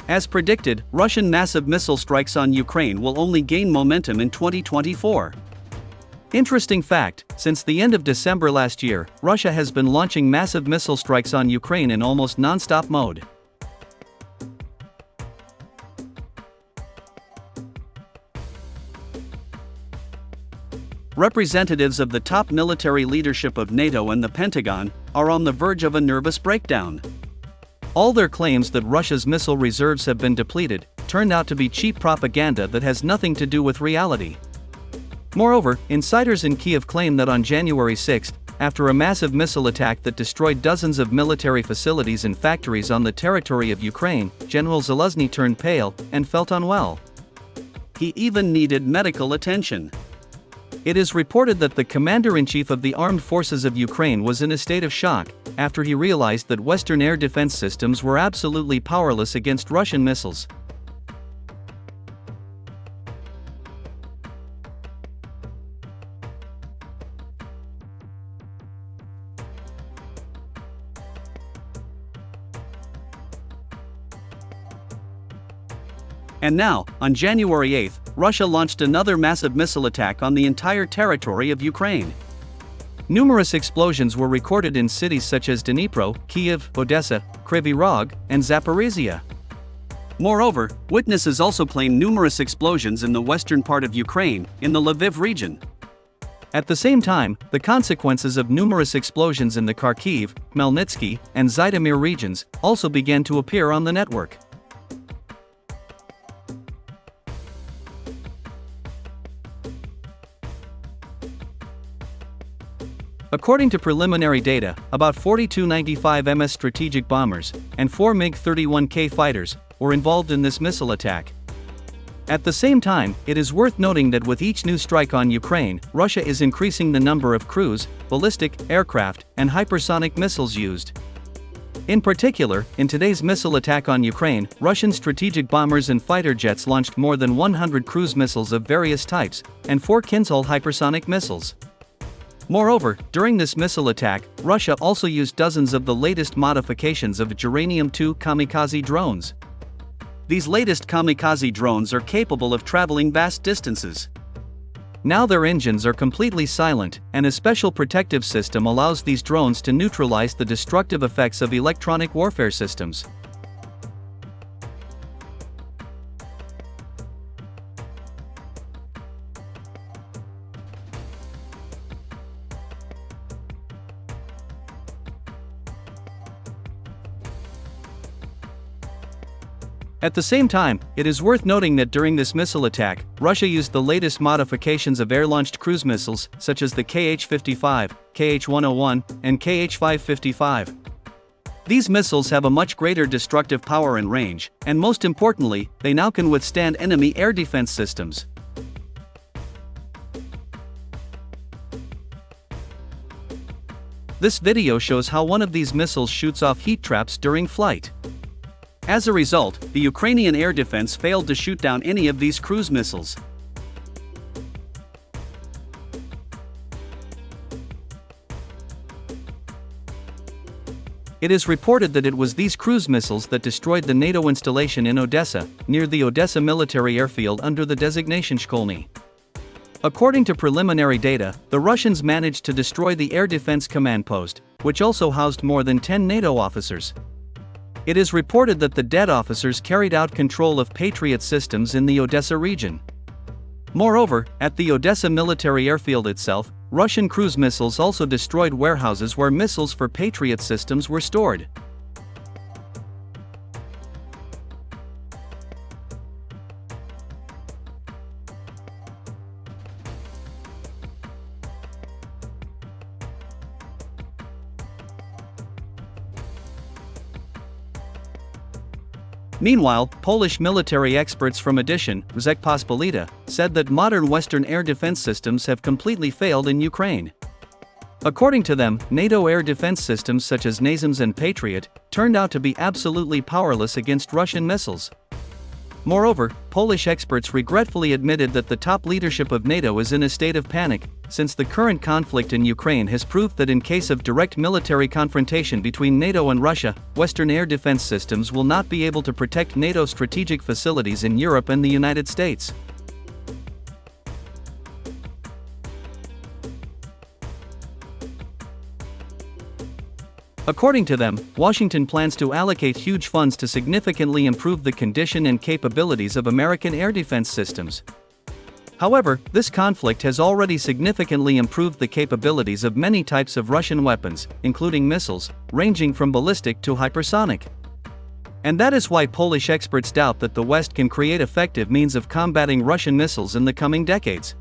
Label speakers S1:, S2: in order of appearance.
S1: As predicted, Russian massive missile strikes on Ukraine will only gain momentum in 2024. Interesting fact, since the end of December last year, Russia has been launching massive missile strikes on Ukraine in almost non-stop mode. Representatives of the top military leadership of NATO and the Pentagon are on the verge of a nervous breakdown. All their claims that Russia's missile reserves have been depleted turned out to be cheap propaganda that has nothing to do with reality. Moreover, insiders in Kiev claim that on January 6, after a massive missile attack that destroyed dozens of military facilities and factories on the territory of Ukraine, General Zaluzny turned pale and felt unwell. He even needed medical attention. It is reported that the commander-in-chief of the armed forces of Ukraine was in a state of shock after he realized that Western air defense systems were absolutely powerless against Russian missiles. And now, on January 8, Russia launched another massive missile attack on the entire territory of Ukraine. Numerous explosions were recorded in cities such as Dnipro, Kiev, Odessa, Kryvyi Rog, and Zaporizhia. Moreover, witnesses also claim numerous explosions in the western part of Ukraine, in the Lviv region. At the same time, the consequences of numerous explosions in the Kharkiv, Khmelnytsky, and Zhytomyr regions also began to appear on the network. According to preliminary data, about 42 95MS strategic bombers and 4 MiG-31K fighters were involved in this missile attack. At the same time, it is worth noting that with each new strike on Ukraine, Russia is increasing the number of cruise, ballistic, aircraft, and hypersonic missiles used. In particular, in today's missile attack on Ukraine, Russian strategic bombers and fighter jets launched more than 100 cruise missiles of various types and 4 Kinzhal hypersonic missiles. Moreover, during this missile attack, Russia also used dozens of the latest modifications of Geranium-2 kamikaze drones. These latest kamikaze drones are capable of traveling vast distances. Now their engines are completely silent, and a special protective system allows these drones to neutralize the destructive effects of electronic warfare systems. At the same time, it is worth noting that during this missile attack, Russia used the latest modifications of air-launched cruise missiles, such as the Kh-55, Kh-101, and Kh-555. These missiles have a much greater destructive power and range, and most importantly, they now can withstand enemy air defense systems. This video shows how one of these missiles shoots off heat traps during flight. As a result, the Ukrainian air defense failed to shoot down any of these cruise missiles. It is reported that it was these cruise missiles that destroyed the NATO installation in Odessa, near the Odessa military airfield under the designation Shkolny. According to preliminary data, the Russians managed to destroy the Air Defense Command Post, which also housed more than 10 NATO officers. It is reported that the dead officers carried out control of Patriot systems in the Odessa region. Moreover, at the Odessa military airfield itself, Russian cruise missiles also destroyed warehouses where missiles for Patriot systems were stored. Meanwhile, Polish military experts from Rzeczpospolita said that modern Western air defense systems have completely failed in Ukraine. According to them, NATO air defense systems such as NASAMS and Patriot turned out to be absolutely powerless against Russian missiles. Moreover, Polish experts regretfully admitted that the top leadership of NATO is in a state of panic, since the current conflict in Ukraine has proved that in case of direct military confrontation between NATO and Russia, Western air defense systems will not be able to protect NATO strategic facilities in Europe and the United States. According to them, Washington plans to allocate huge funds to significantly improve the condition and capabilities of American air defense systems. However, this conflict has already significantly improved the capabilities of many types of Russian weapons, including missiles, ranging from ballistic to hypersonic. And that is why Polish experts doubt that the West can create effective means of combating Russian missiles in the coming decades.